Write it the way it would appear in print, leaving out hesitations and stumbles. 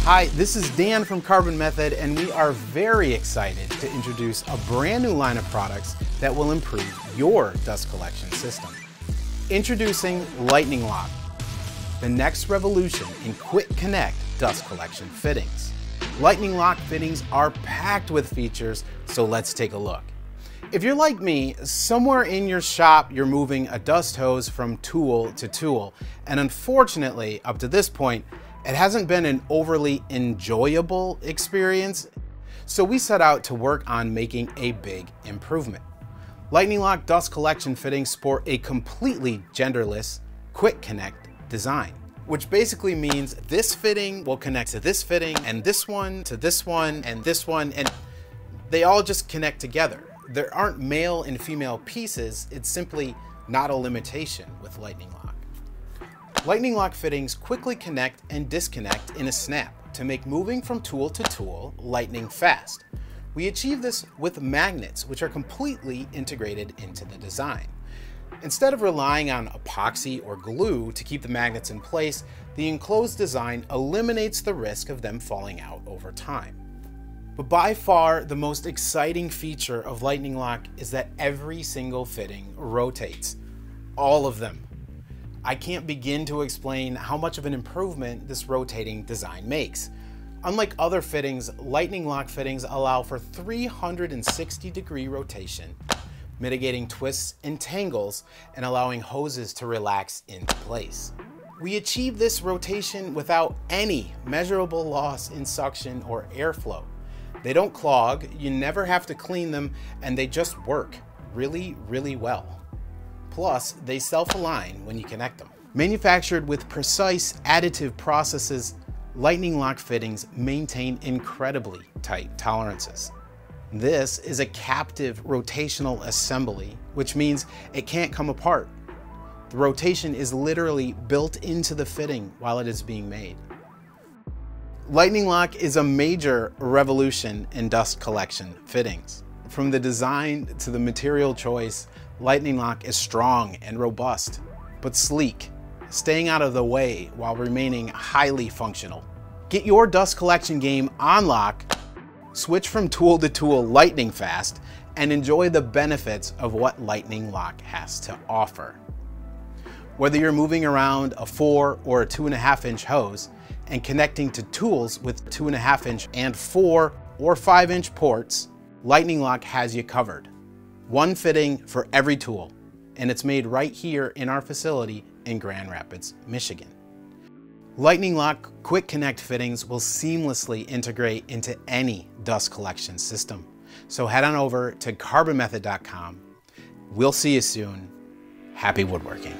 Hi, this is Dan from Carbon Method, and we are very excited to introduce a brand new line of products that will improve your dust collection system. Introducing Lightning Lock, the next revolution in quick connect dust collection fittings. Lightning Lock fittings are packed with features, so let's take a look. If you're like me, somewhere in your shop you're moving a dust hose from tool to tool, and unfortunately, up to this point, it hasn't been an overly enjoyable experience, so we set out to work on making a big improvement. Lightning Lock dust collection fittings sport a completely genderless, quick connect design, which basically means this fitting will connect to this fitting, and this one to this one, and this one, and they all just connect together. There aren't male and female pieces, it's simply not a limitation with Lightning Lock. Lightning Lock fittings quickly connect and disconnect in a snap to make moving from tool to tool lightning fast. We achieve this with magnets, which are completely integrated into the design. Instead of relying on epoxy or glue to keep the magnets in place, the enclosed design eliminates the risk of them falling out over time. But by far, the most exciting feature of Lightning Lock is that every single fitting rotates. All of them. I can't begin to explain how much of an improvement this rotating design makes. Unlike other fittings, Lightning Lock fittings allow for 360-degree rotation, mitigating twists and tangles and allowing hoses to relax into place. We achieve this rotation without any measurable loss in suction or airflow. They don't clog, you never have to clean them, and they just work really, really well. Plus, they self-align when you connect them. Manufactured with precise additive processes, Lightning Lock fittings maintain incredibly tight tolerances. This is a captive rotational assembly, which means it can't come apart. The rotation is literally built into the fitting while it is being made. Lightning Lock is a major revolution in dust collection fittings. From the design to the material choice, Lightning Lock is strong and robust, but sleek, staying out of the way while remaining highly functional. Get your dust collection game on lock, switch from tool to tool lightning fast, and enjoy the benefits of what Lightning Lock has to offer. Whether you're moving around a 4 or a 2.5-inch hose and connecting to tools with 2.5-inch and 4 or 5-inch ports, Lightning Lock has you covered. One fitting for every tool, and it's made right here in our facility in Grand Rapids, Michigan. Lightning Lock Quick Connect fittings will seamlessly integrate into any dust collection system. So head on over to carbonmethod.com. We'll see you soon. Happy woodworking.